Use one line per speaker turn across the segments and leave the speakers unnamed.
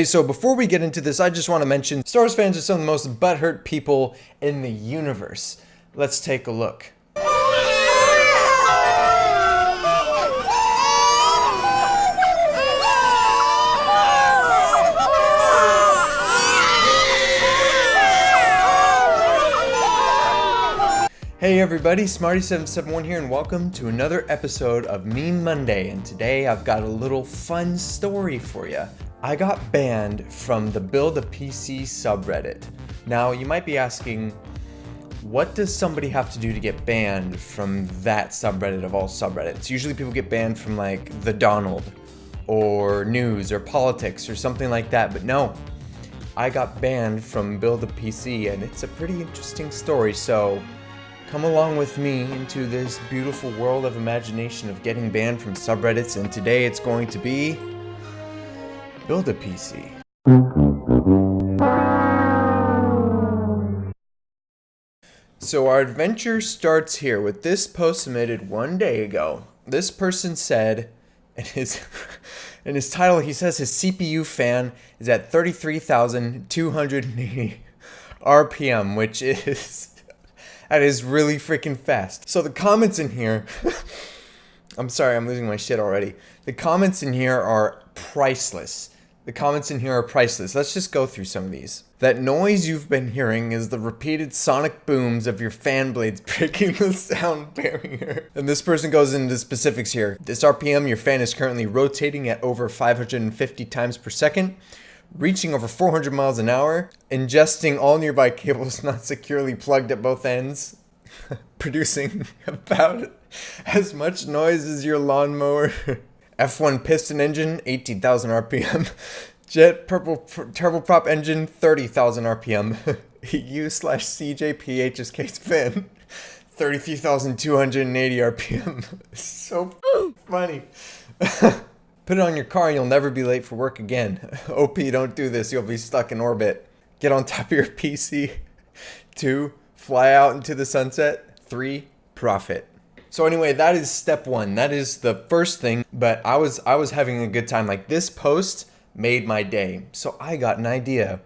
Hey, so before we get into this, I just want to mention Star Wars fans are some of the most butthurt people in the universe. Let's take a look. Hey everybody, Smarty771 here and welcome to another episode of Meme Monday, and today I've got a little fun story for you. I got banned from the buildapc subreddit. Now you might be asking, what does somebody have to do to get banned from that subreddit of all subreddits? Usually people get banned from like the Donald or news or politics or something like that, but no. I got banned from buildapc and it's a pretty interesting story, so come along with me into this beautiful world of imagination of getting banned from subreddits, and today it's going to be buildapc. So our adventure starts here with this post submitted one day ago. This person said, in his title, he says his CPU fan is at 33,280 RPM, which is... that is really freaking fast. So the comments in here, I'm sorry, I'm losing my shit already. The comments in here are priceless. Let's just go through some of these. That noise you've been hearing is the repeated sonic booms of your fan blades breaking the sound barrier. And this person goes into specifics here. This RPM, your fan is currently rotating at over 550 times per second. Reaching over 400 miles an hour, ingesting all nearby cables not securely plugged at both ends, producing about as much noise as your lawnmower. F1 piston engine, 18,000 RPM. Jet purple turboprop engine, 30,000 RPM. U/CJP HSK's fan, 33,280 RPM. So funny. Put it on your car and you'll never be late for work again. OP, don't do this. You'll be stuck in orbit. Get on top of your PC. 2, fly out into the sunset. 3, profit. So anyway, that is step 1. That is the first thing, but I was having a good time. Like, this post made my day. So I got an idea.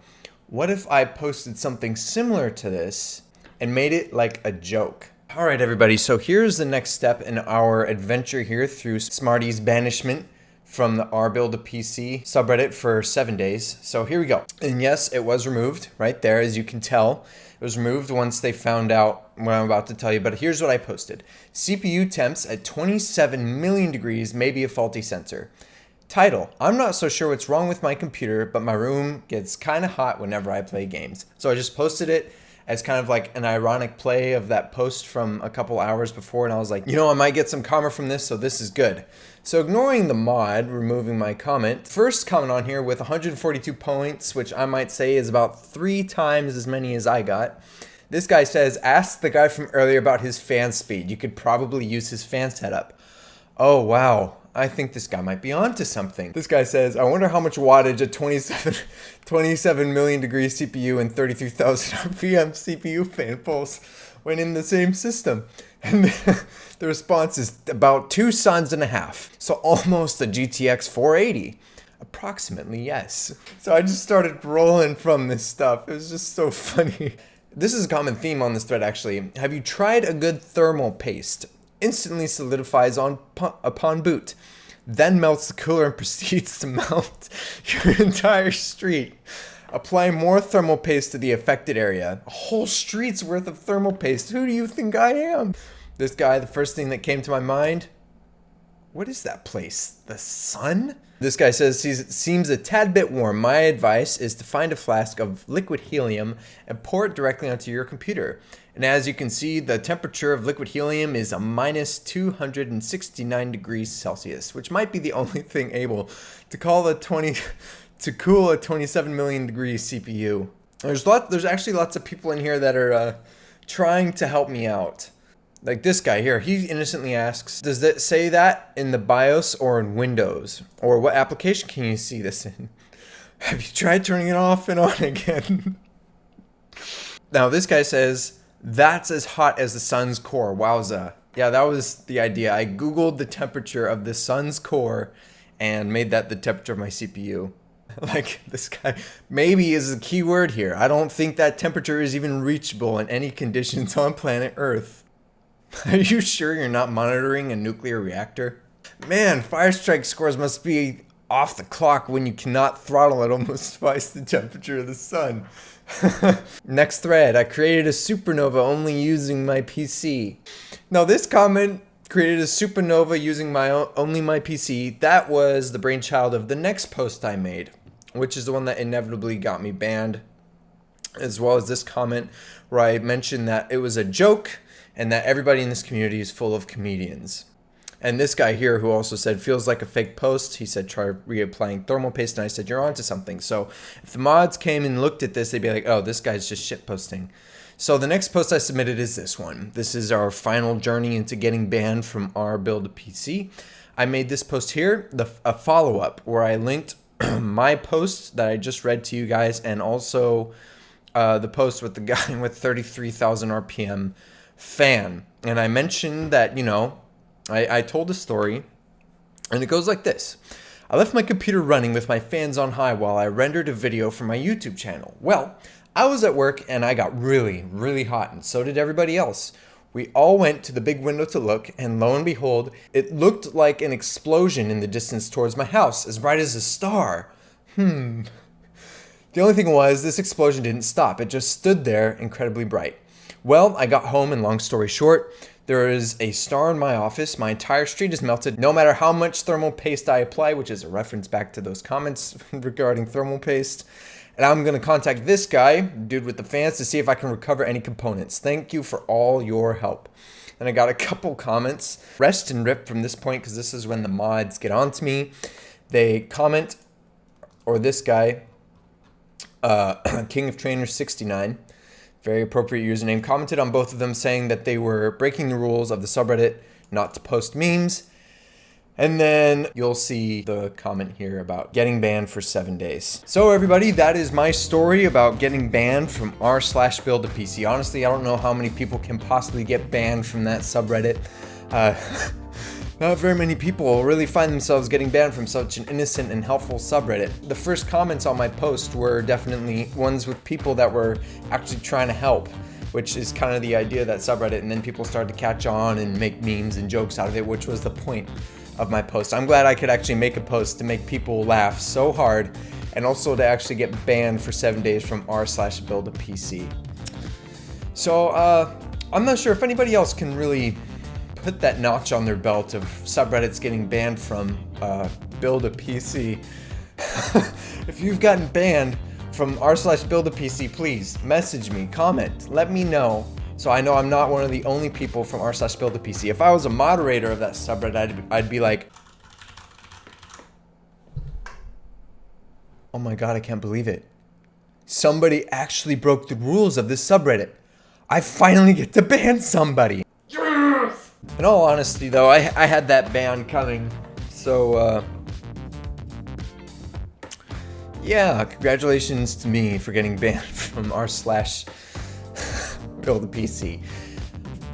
What if I posted something similar to this and made it like a joke? All right, everybody. So here's the next step in our adventure here through Smarty's banishment from the buildapc subreddit for 7 days. So here we go. And yes, it was removed right there, as you can tell. It was removed once they found out what I'm about to tell you, but here's what I posted. CPU temps at 27 million degrees may be a faulty sensor. Title, I'm not so sure what's wrong with my computer, but my room gets kind of hot whenever I play games. So I just posted it as kind of like an ironic play of that post from a couple hours before, and I was like, you know, I might get some karma from this, so this is good. So ignoring the mod, removing my comment, first comment on here with 142 points, which I might say is about 3 times as many as I got. This guy says, ask the guy from earlier about his fan speed. You could probably use his fan setup. Oh, wow. I think this guy might be onto something. This guy says, I wonder how much wattage a 27 million degree CPU and 33,000 RPM CPU fan pulls when in the same system. And the response is about 2 suns and a half. So almost a GTX 480. Approximately, yes. So I just started rolling from this stuff. It was just so funny. This is a common theme on this thread, actually. Have you tried a good thermal paste? Instantly solidifies upon boot, then melts the cooler and proceeds to melt your entire street. Apply more thermal paste to the affected area. A whole street's worth of thermal paste. Who do you think I am? This guy, the first thing that came to my mind, what is that place? The sun? This guy says he seems a tad bit warm. My advice is to find a flask of liquid helium and pour it directly onto your computer. And as you can see, the temperature of liquid helium is a minus 269 degrees Celsius, which might be the only thing able to cool a 27 million degree CPU. There's actually lots of people in here that are trying to help me out. Like this guy here, he innocently asks, does that say that in the BIOS or in Windows? Or what application can you see this in? Have you tried turning it off and on again? Now this guy says, that's as hot as the sun's core. Wowza. Yeah, that was the idea. I Googled the temperature of the sun's core and made that the temperature of my CPU. Like, this guy, maybe is the key word here. I don't think that temperature is even reachable in any conditions on planet Earth. Are you sure you're not monitoring a nuclear reactor? Man, Firestrike scores must be off the clock when you cannot throttle at almost twice the temperature of the sun. Next thread, I created a supernova only using my PC. Now this comment, created a supernova using only my PC, that was the brainchild of the next post I made, which is the one that inevitably got me banned, as well as this comment where I mentioned that it was a joke and that everybody in this community is full of comedians. And this guy here who also said, feels like a fake post. He said, try reapplying thermal paste. And I said, you're onto something. So if the mods came and looked at this, they'd be like, oh, this guy's just shit posting. So the next post I submitted is this one. This is our final journey into getting banned from our build-a-PC. I made this post here, a follow-up, where I linked my post that I just read to you guys, and also the post with the guy with 33,000 RPM fan. And I mentioned that, you know, I told a story, and it goes like this. I left my computer running with my fans on high while I rendered a video for my YouTube channel. Well, I was at work and I got really, really hot, and so did everybody else. We all went to the big window to look, and lo and behold, it looked like an explosion in the distance towards my house, as bright as a star. The only thing was, this explosion didn't stop. It just stood there, incredibly bright. Well, I got home, and long story short, there is a star in my office. My entire street is melted, no matter how much thermal paste I apply, which is a reference back to those comments regarding thermal paste. And I'm going to contact this guy, dude with the fans, to see if I can recover any components. Thank you for all your help. And I got a couple comments. Rest and rip from this point, because this is when the mods get on to me. They comment, or this guy, King of Trainers 69, very appropriate username, commented on both of them saying that they were breaking the rules of the subreddit not to post memes. And then you'll see the comment here about getting banned for 7 days. So everybody, that is my story about getting banned from r/buildapc. Honestly, I don't know how many people can possibly get banned from that subreddit. Not very many people really find themselves getting banned from such an innocent and helpful subreddit. The first comments on my post were definitely ones with people that were actually trying to help, which is kind of the idea of that subreddit, and then people started to catch on and make memes and jokes out of it, which was the point of my post. I'm glad I could actually make a post to make people laugh so hard, and also to actually get banned for 7 days from r/buildapc. So I'm not sure if anybody else can really put that notch on their belt of subreddits getting banned from buildapc. If you've gotten banned from r/buildapc, please message me, comment, let me know, so I know I'm not one of the only people from r/buildapc. If I was a moderator of that subreddit, I'd be like, oh my god, I can't believe it. Somebody actually broke the rules of this subreddit. I finally get to ban somebody. Yes! In all honesty though, I had that ban coming, so yeah, congratulations to me for getting banned from r/buildapc.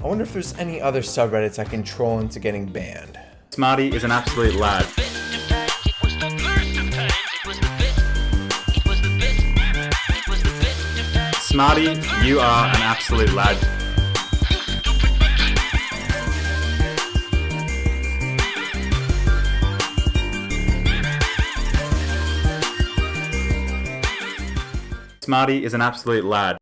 I wonder if there's any other subreddits I can troll into getting banned.
Smarty is an absolute lad. Smarty, you are an absolute lad. Smarty is an absolute lad.